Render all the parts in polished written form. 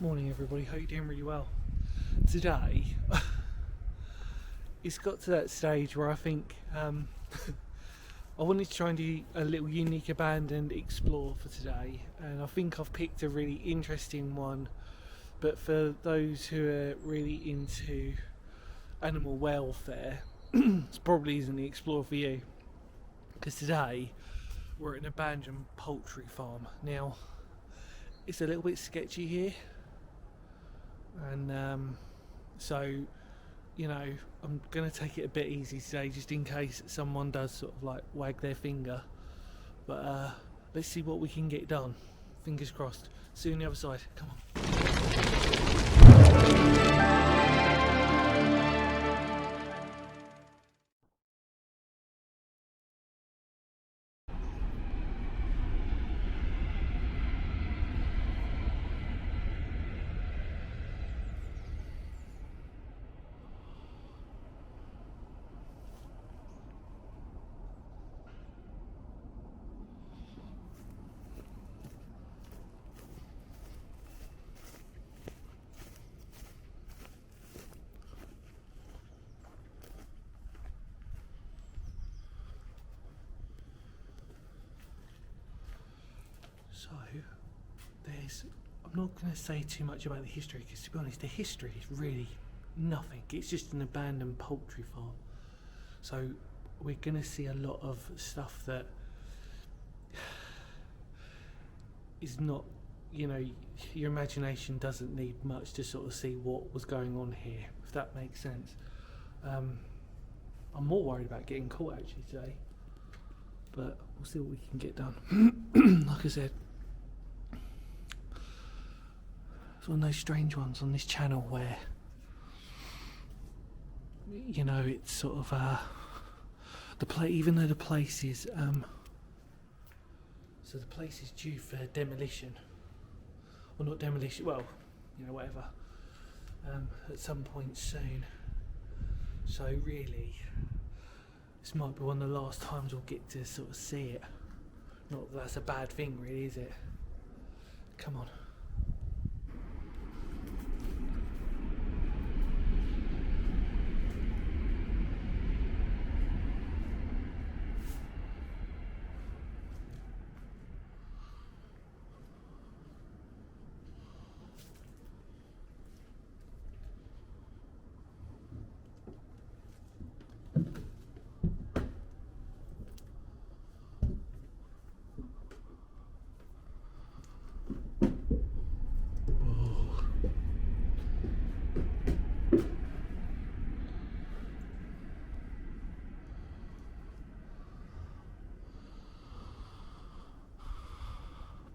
Morning everybody, hope you're doing really well. Today, it's got to that stage where I think I wanted to try and do a little unique abandoned explore for today, and I think I've picked a really interesting one, but for those who are really into animal welfare, this probably isn't the explore for you, because today we're at an abandoned poultry farm. Now, it's a little bit sketchy here, and so, you know, I'm going to take it a bit easy today, just in case someone does sort of like wag their finger, but let's see what we can get done. Fingers crossed. See you on the other side. Come on. So, I'm not going to say too much about the history, because to be honest, the history is really nothing. It's just an abandoned poultry farm. So we're going to see a lot of stuff that is not, you know, your imagination doesn't need much to sort of see what was going on here, if that makes sense. I'm more worried about getting caught actually today, but we'll see what we can get done. Like I said, it's one of those strange ones on this channel where, you know, it's sort of even though the place is so the place is due for demolition, or not demolition, well, you know, whatever, at some point soon. So really, this might be one of the last times we'll get to sort of see it. Not that that's a bad thing really, is it? Come on.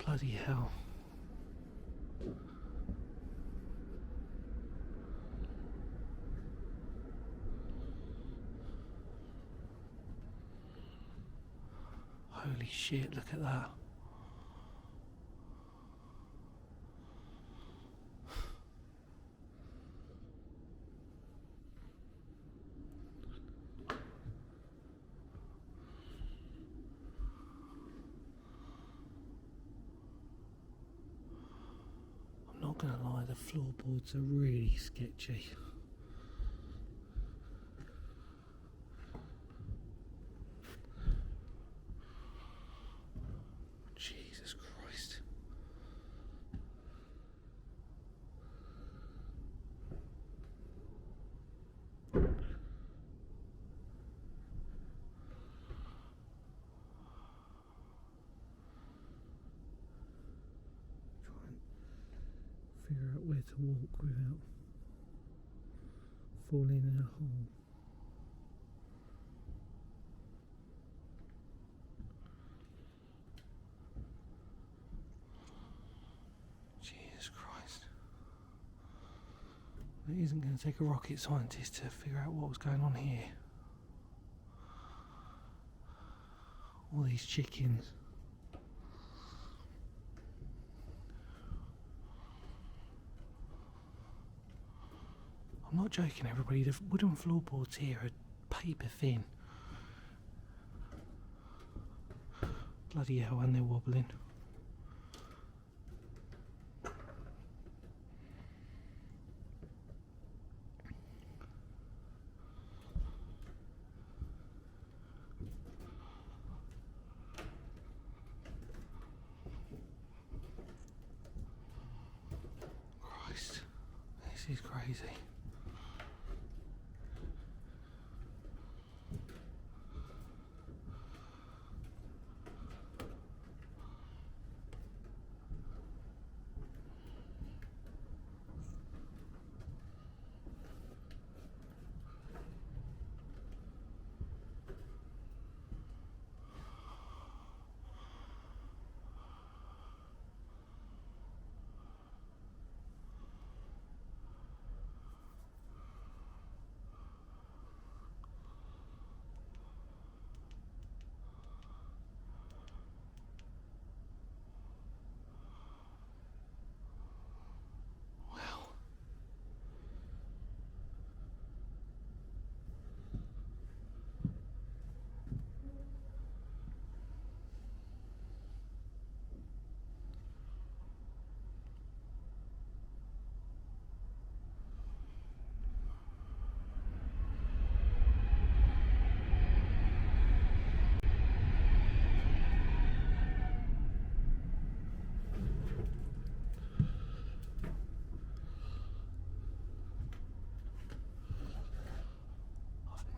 Bloody hell. Holy shit, look at that. Not gonna lie, the floorboards are really sketchy. Jesus Christ. Figure out where to walk without falling in a hole. Jesus Christ. It isn't going to take a rocket scientist to figure out what was going on here. All these chickens. I'm not joking, everybody. The wooden floorboards here are paper thin. Bloody hell, and they're wobbling. This is crazy.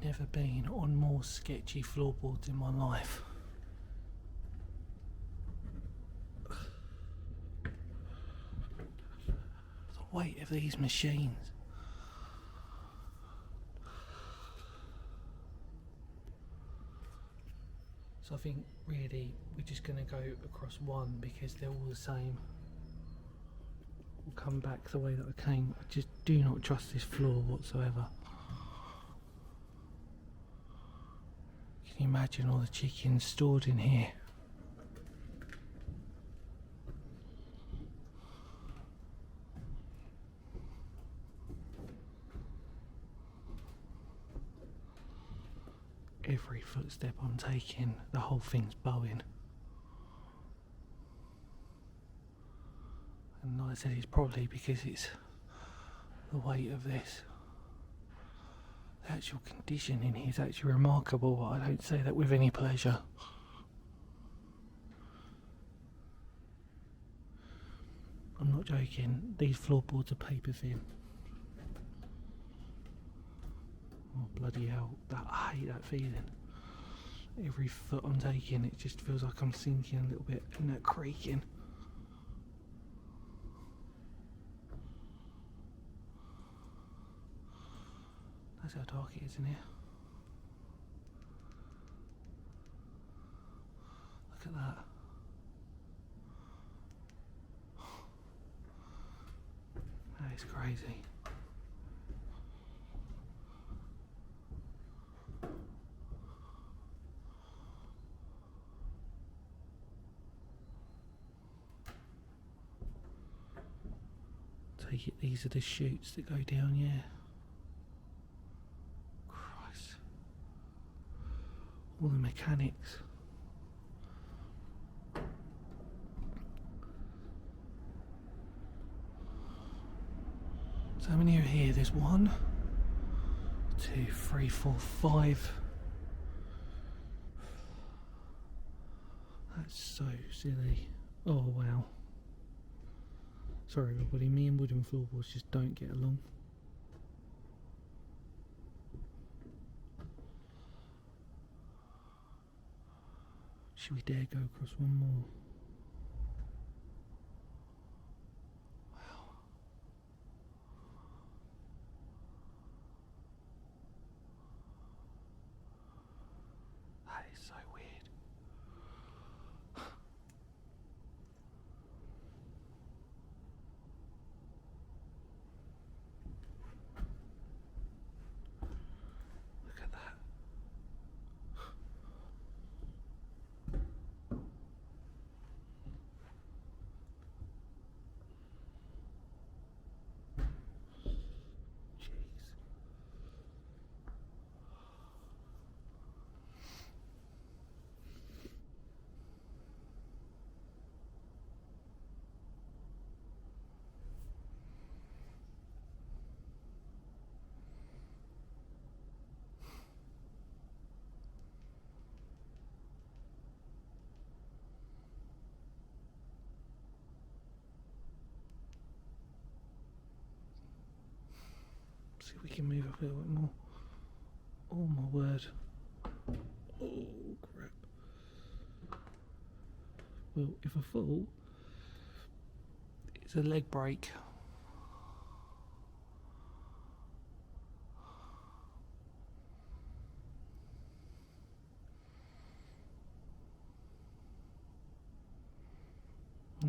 Never been on more sketchy floorboards in my life. The weight of these machines. So I think really we're just going to go across one because they're all the same. We'll come back the way that I came. I just do not trust this floor whatsoever. Can you imagine all the chickens stored in here? Every footstep I'm taking, the whole thing's bowing. And like I said, it's probably because it's the weight of this. The actual condition in here is actually remarkable, but I don't say that with any pleasure. I'm not joking, these floorboards are paper thin. Oh bloody hell, I hate that feeling. Every foot I'm taking, it just feels like I'm sinking a little bit and that creaking. That's how dark it is in here. Look at that. That is crazy. Take it, these are the chutes that go down, yeah. Christ. All the mechanics. So how many are here? There's 1, 2, 3, 4, 5. That's so silly. Oh wow. Sorry everybody, me and wooden floorboards just don't get along. Should we dare go across one more? Wow. That is so weird. Look at that. if we can move up a little bit more. Oh my word. Oh crap. Well, if I fall, it's a leg break.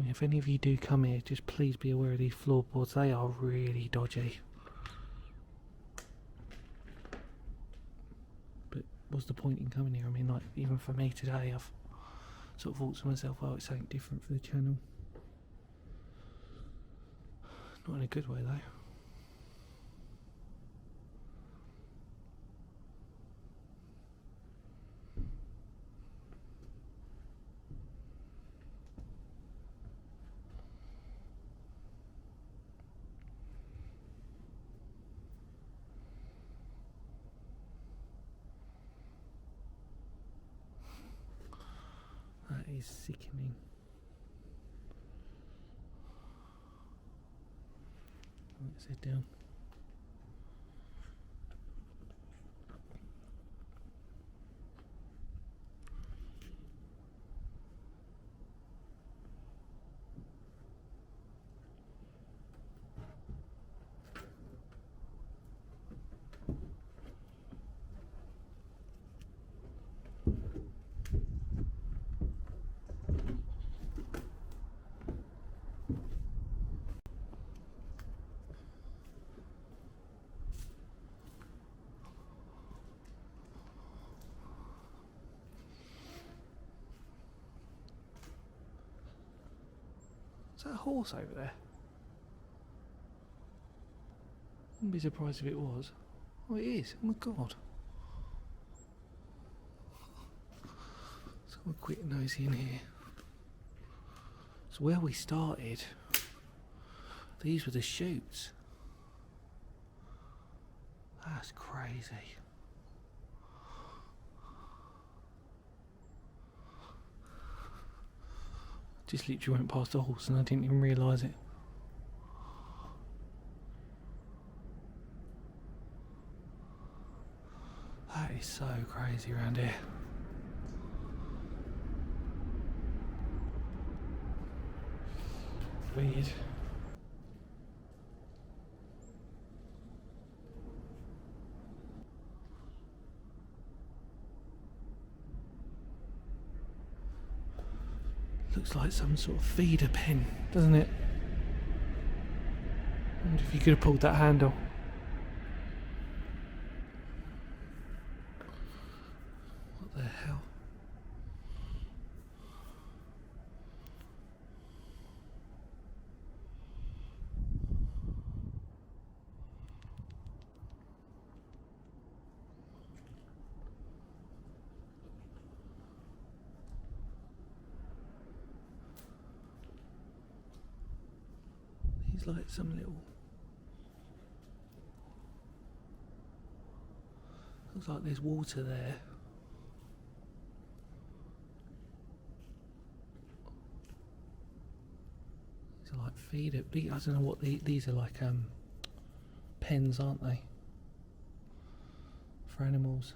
If any of you do come here, just please be aware of these floorboards. They are really dodgy. But what's the point in coming here? I mean, like, even for me today, I've sort of thought to myself, oh, it's something different for the channel. Not in a good way, though. That is sickening. Let's head down. Is that a horse over there? Wouldn't be surprised if it was. Oh, it is. Oh my god. Let's have a quick nosy in here. So where we started, these were the chutes. That's crazy. Just literally went past the horse and I didn't even realise it. That is so crazy around here. Weird. Looks like some sort of feeder pen, doesn't it? I wonder if you could have pulled that handle. What the hell? He's like some little... Looks like there's water there. These are like feeder... I don't know what these are like, pens, aren't they? For animals.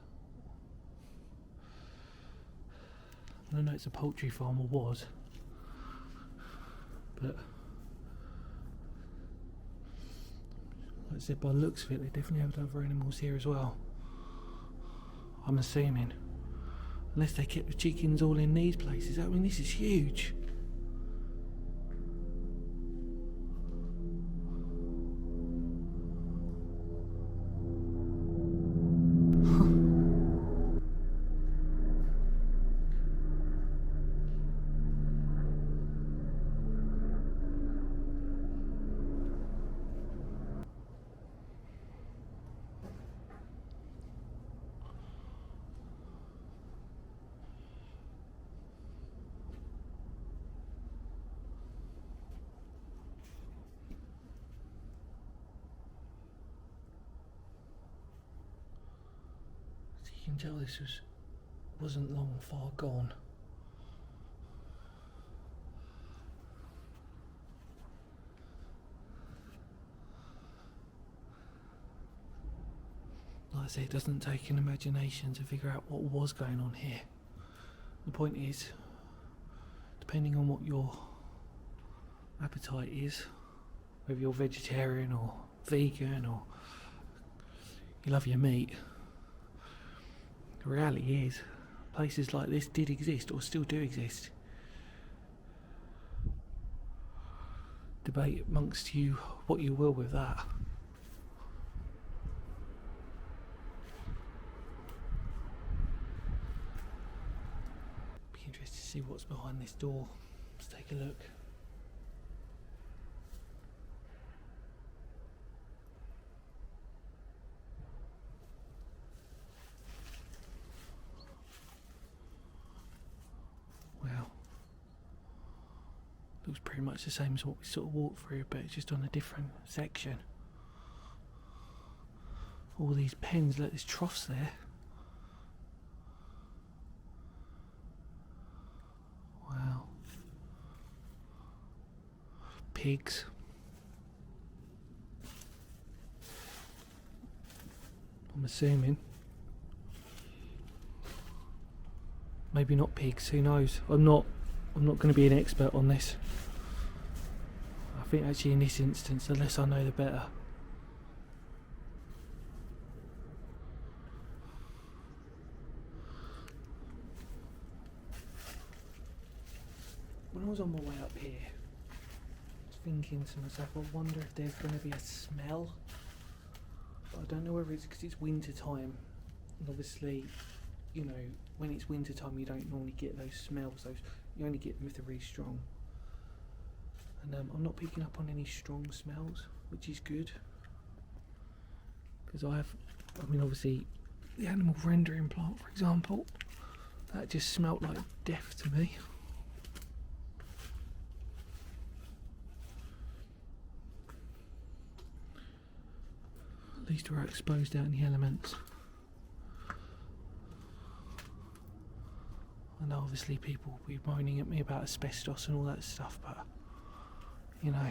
I don't know it's a poultry farm or was. But... like I said, by the looks of it, they definitely have other animals here as well. I'm assuming. Unless they kept the chickens all in these places. I mean, this is huge. You can tell this wasn't long far gone. I say, it doesn't take an imagination to figure out what was going on here. The point is, depending on what your appetite is, whether you're vegetarian or vegan or you love your meat, the reality is places like this did exist or still do exist. Debate amongst you what you will with that. Be interested to see what's behind this door. Let's take a look. Wow. Looks pretty much the same as what we sort of walked through, but it's just on a different section. All these pens, look, there's troughs there. Wow. Pigs. I'm assuming. Maybe not pigs, who knows? I'm not going to be an expert on this. I think actually in this instance, the less I know the better. When I was on my way up here, I was thinking to myself, I wonder if there's going to be a smell. But I don't know whether it's because it's winter time. And obviously, you know, when it's winter time, you don't normally get those smells. You only get them if they're really strong. And I'm not picking up on any strong smells, which is good. Because obviously, the animal rendering plant, for example, that just smelt like death to me. At least we're exposed out in the elements. I know obviously people will be moaning at me about asbestos and all that stuff, but you know,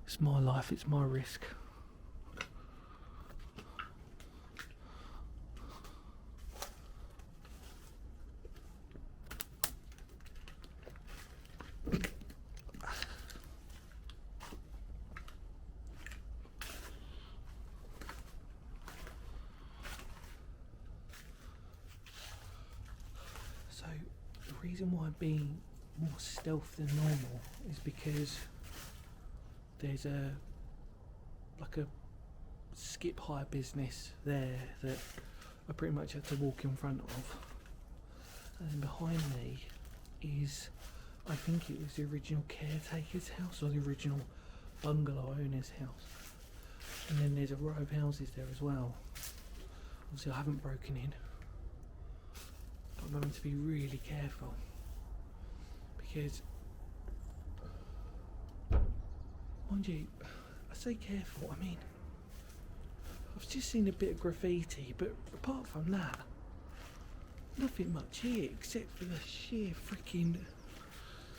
it's my life, it's my risk. So the reason why I'm being more stealth than normal is because there's a skip hire business there that I pretty much had to walk in front of, and then behind me is, I think it was the original caretaker's house or the original bungalow owner's house, and then there's a row of houses there as well. Obviously I haven't broken in, but I'm having to be really careful because, mind you, I say careful, I mean, I've just seen a bit of graffiti, but apart from that, nothing much here except for the sheer freaking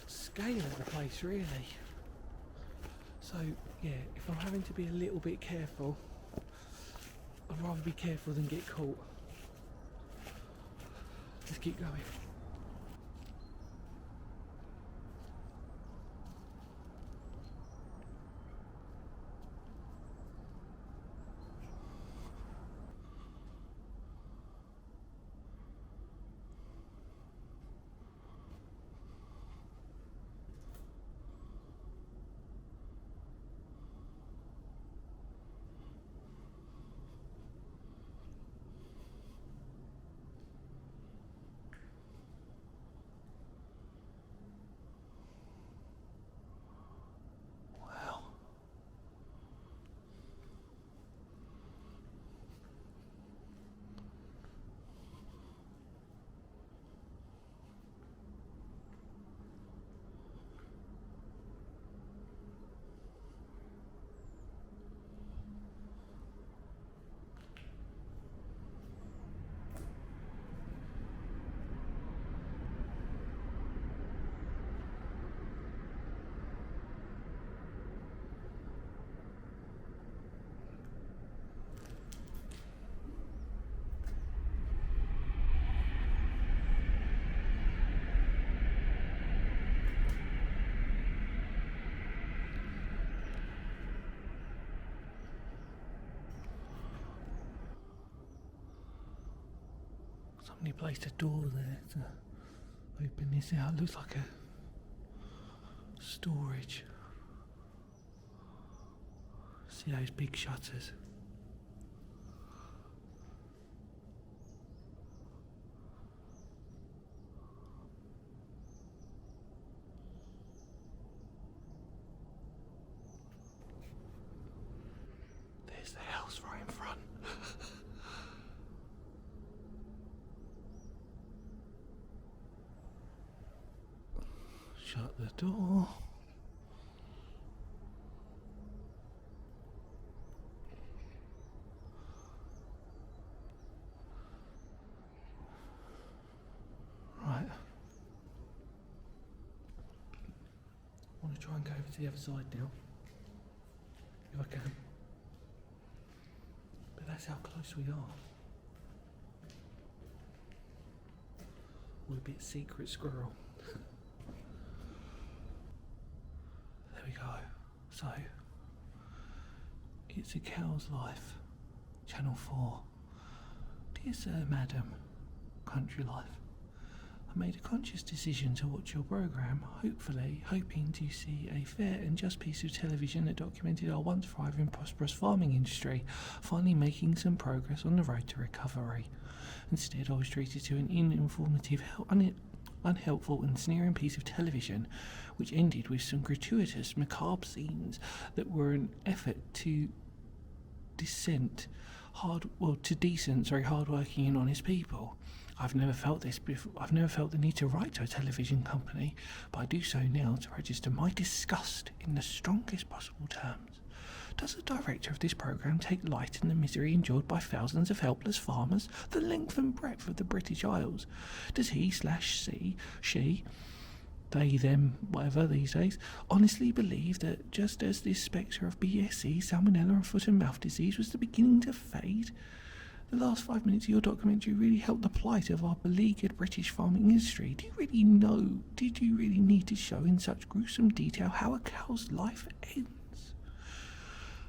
scale of the place, really. So yeah, if I'm having to be a little bit careful, I'd rather be careful than get caught. Let's keep going. Somebody placed a door there to open this out. It looks like a storage. See those big shutters? There's the house right in front. Shut the door. Right. I want to try and go over to the other side now, if I can. But that's how close we are. We're a bit secret squirrel. There we go. So, it's a cow's life. Channel 4. Dear Sir, Madam, Country Life. I made a conscious decision to watch your programme, hoping to see a fair and just piece of television that documented our once thriving, prosperous farming industry, finally making some progress on the road to recovery. Instead, I was treated to an uninformative, unhelpful and sneering piece of television, which ended with some gratuitous, macabre scenes that were an effort to decent, hard-working and honest people. I've never felt this before. I've never felt the need to write to a television company, but I do so now to register my disgust in the strongest possible terms. Does the director of this programme take light in the misery endured by thousands of helpless farmers, the length and breadth of the British Isles? Does she, they, them, whatever these days, honestly believe that just as this spectre of BSE, salmonella and foot and mouth disease was beginning to fade, the last 5 minutes of your documentary really helped the plight of our beleaguered British farming industry? Did you really need to show in such gruesome detail how a cow's life ends?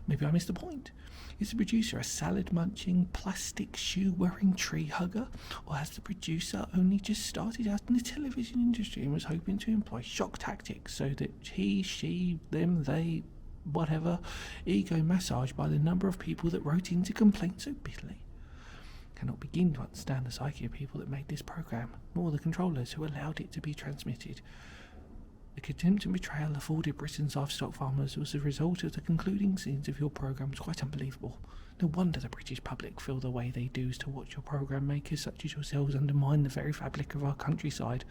Maybe I missed the point. Is the producer a salad-munching, plastic shoe-wearing tree hugger? Or has the producer only just started out in the television industry and was hoping to employ shock tactics so that he, she, them, they, whatever, ego massage by the number of people that wrote in to complain so bitterly? Cannot begin to understand the psyche of people that made this programme, nor the controllers who allowed it to be transmitted. The contempt and betrayal afforded Britain's livestock farmers was the result of the concluding scenes of your programme was quite unbelievable. No wonder the British public feel the way they do to watch your programme makers such as yourselves undermine the very fabric of our countryside.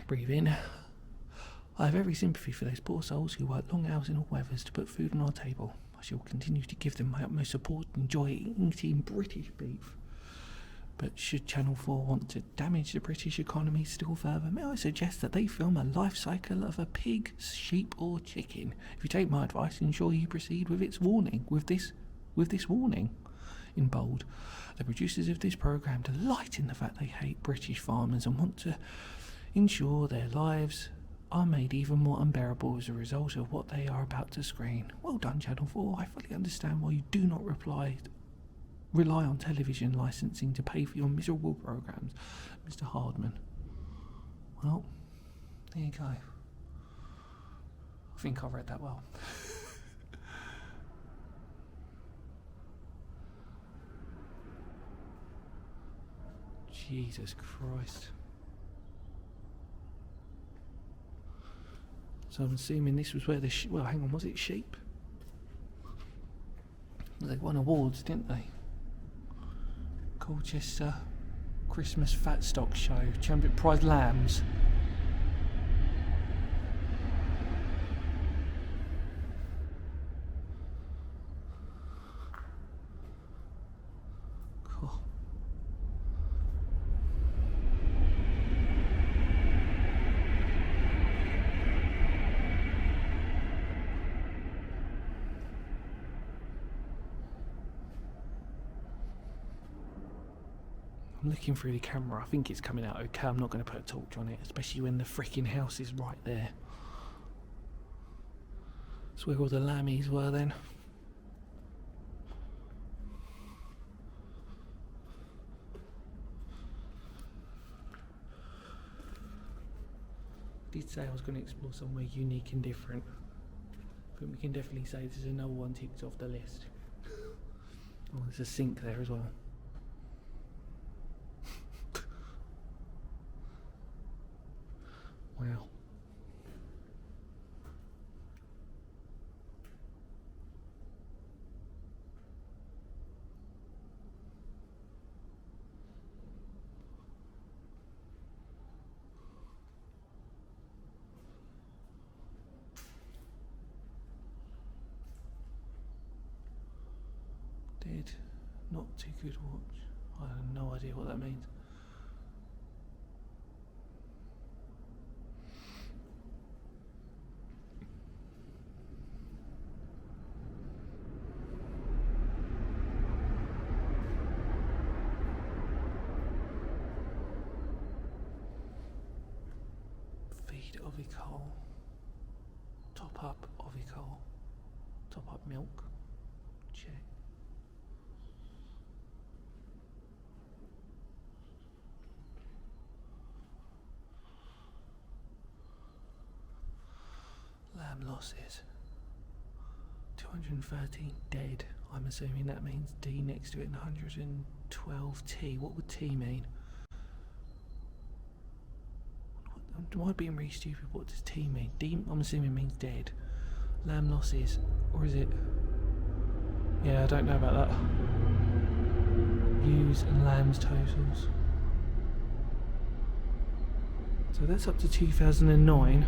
Breathe in. I have every sympathy for those poor souls who work long hours in all weathers to put food on our table. I shall continue to give them my utmost support and enjoy eating British beef. But should Channel 4 want to damage the British economy still further, may I suggest that they film a life cycle of a pig, sheep or chicken? If you take my advice, ensure you proceed with its warning, with this warning, in bold. The producers of this programme delight in the fact they hate British farmers and want to ensure their lives are made even more unbearable as a result of what they are about to screen. Well done, Channel 4. I fully understand why you do not rely on television licensing to pay for your miserable programmes, Mr. Hardman. Well, there you go. I think I read that well. Jesus Christ. So I'm assuming this was where the well, hang on, was it sheep? They won awards, didn't they? Colchester Christmas Fat Stock Show, Champion Prize Lambs. Cool. I'm looking through the camera. I think it's coming out okay. I'm not going to put a torch on it, especially when the freaking house is right there. That's where all the lammies were then. did say I was going to explore somewhere unique and different, but we can definitely say there's another one ticked off the list. Oh, there's a sink there as well. Wow. Dead. Not too good to watch. I have no idea what that means. Feed Ovicol. Top up Ovicol. Top up milk. Check. Lamb losses. 213 dead. I'm assuming that means D next to it and 112 T. What would T mean? Am I being really stupid? What does T mean? D, I'm assuming, means dead. Lamb losses. Or is it? Yeah, I don't know about that. Ewes and lambs totals. So that's up to 2009.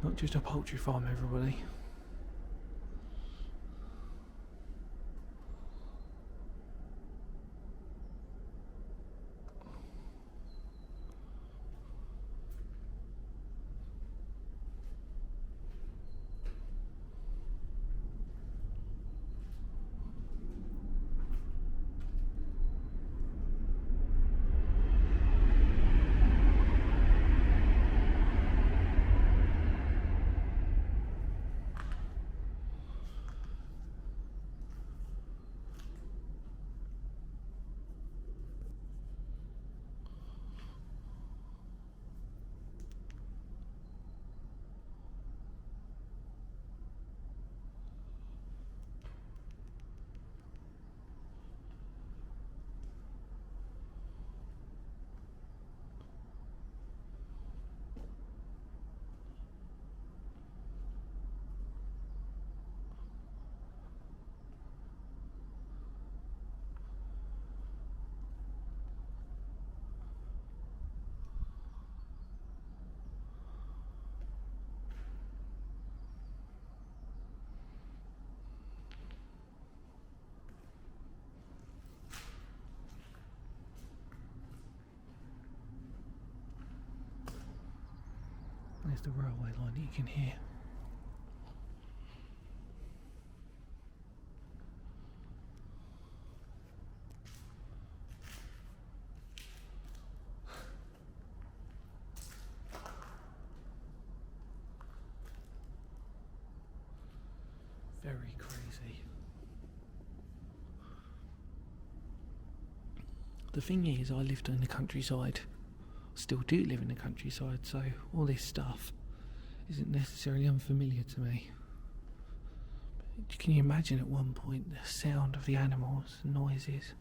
Not just a poultry farm, everybody. There's the railway line that you can hear. Very crazy. The thing is, I lived in the countryside. Still do live in the countryside, so all this stuff isn't necessarily unfamiliar to me. But can you imagine at one point the sound of the animals, the noises?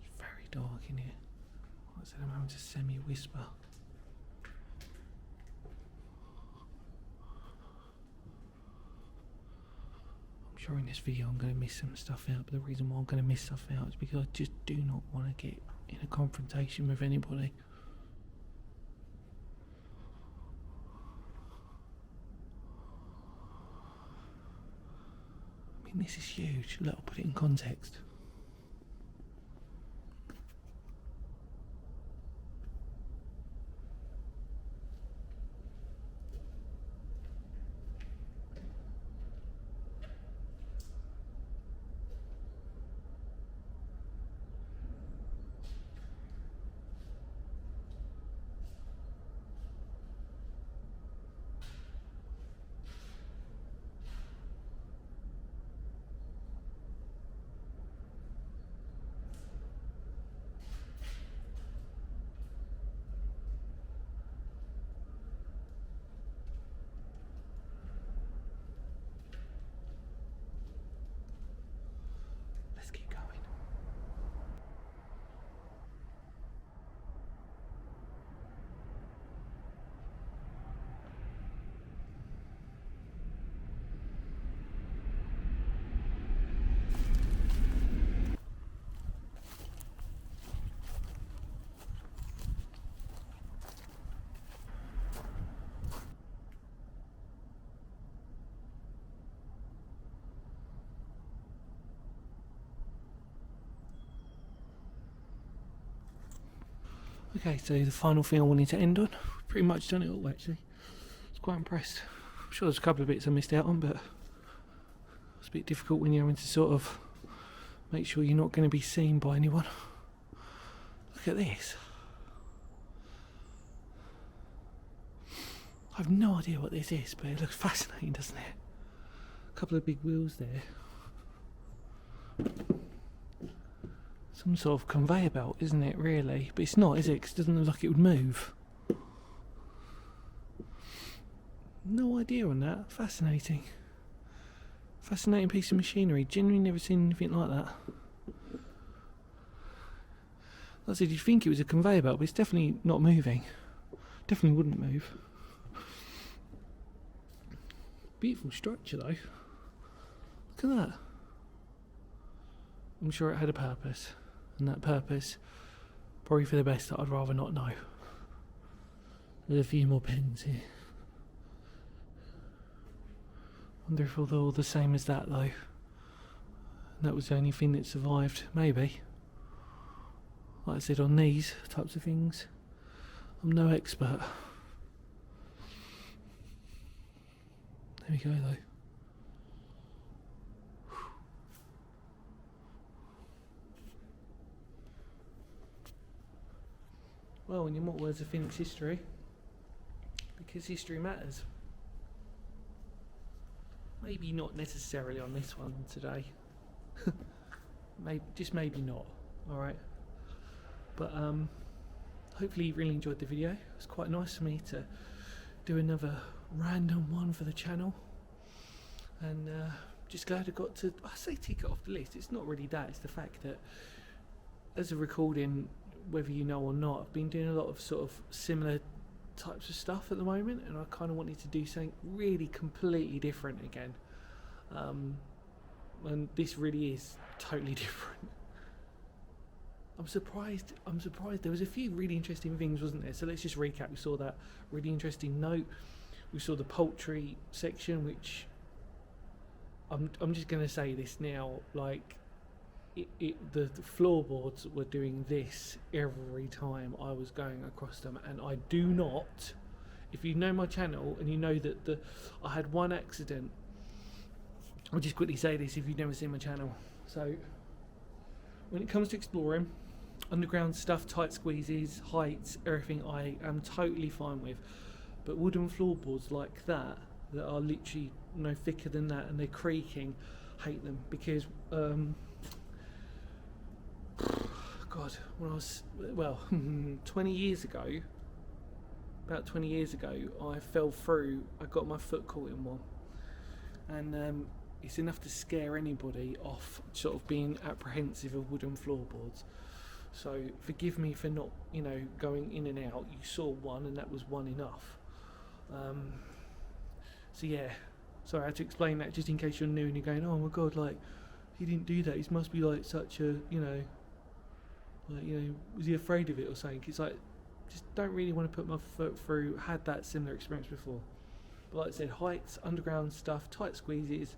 It's very dark in here. Like I said, I'm having to semi-whisper. In this video I'm going to miss some stuff out, but the reason why I'm going to miss stuff out is because I just do not want to get in a confrontation with anybody. I mean, this is huge. Look, I'll put it in context. Okay, so the final thing I wanted to end on, pretty much done it all actually. I was quite impressed. I'm sure there's a couple of bits I missed out on, but it's a bit difficult when you're having to sort of make sure you're not going to be seen by anyone. Look at this. I have no idea what this is, but it looks fascinating, doesn't it? A couple of big wheels there. Some sort of conveyor belt, isn't it, really? But it's not, is it? 'Cause it doesn't look like it would move. No idea on that. Fascinating. Fascinating piece of machinery. Genuinely never seen anything like that. Like I said, you'd think it was a conveyor belt, but it's definitely not moving. Definitely wouldn't move. Beautiful structure though. Look at that. I'm sure it had a purpose, and that purpose, probably for the best, that I'd rather not know. There's a few more pens here. Wonder if they're all the same as that though. That was the only thing that survived, maybe. Like I said, on these types of things, I'm no expert. There we go though. Well, in your more words of Phoenix history, because history matters. Maybe not necessarily on this one today. Maybe not. Alright. But hopefully you really enjoyed the video. It was quite nice for me to do another random one for the channel. And just glad I got to, I say tick it off the list. It's not really that, it's the fact that as a recording, whether you know or not, I've been doing a lot of sort of similar types of stuff at the moment, and I kind of wanted to do something really completely different again. And this really is totally different. I'm surprised there was a few really interesting things, wasn't there? So let's just recap. We saw that really interesting note, we saw the poultry section, which I'm just going to say this now, like the floorboards were doing this every time I was going across them, and I do not, if you know my channel and you know that I had one accident. I'll just quickly say this if you've never seen my channel. So when it comes to exploring underground stuff, tight squeezes, heights, everything, I am totally fine with. But wooden floorboards like that are literally no thicker than that and they're creaking, hate them. Because God, when I was, well, 20 years ago, about 20 years ago, I fell through, I got my foot caught in one, and it's enough to scare anybody off sort of being apprehensive of wooden floorboards. So forgive me for not, you know, going in and out. You saw one and that was one enough. So yeah, sorry, I had to explain that just in case you're new and you're going, oh my God, like, he didn't do that, he must be like such a, you know, like, you know, was he afraid of it or something? It's like, just don't really want to put my foot through. Had that similar experience before. But like I said, heights, underground stuff, tight squeezes,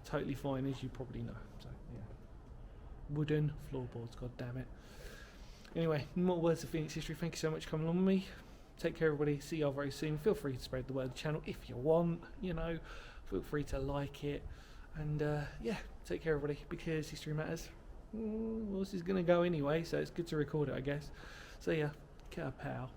totally fine, as you probably know. So yeah, wooden floorboards, god damn it. Anyway, more words of Phoenix history. Thank you so much for coming along with me. Take care, everybody. See you all very soon. Feel free to spread the word of the channel if you want, you know. Feel free to like it. And yeah, take care, everybody, because history matters. Well, this is going to go anyway, so it's good to record it, I guess. So yeah, cat pal.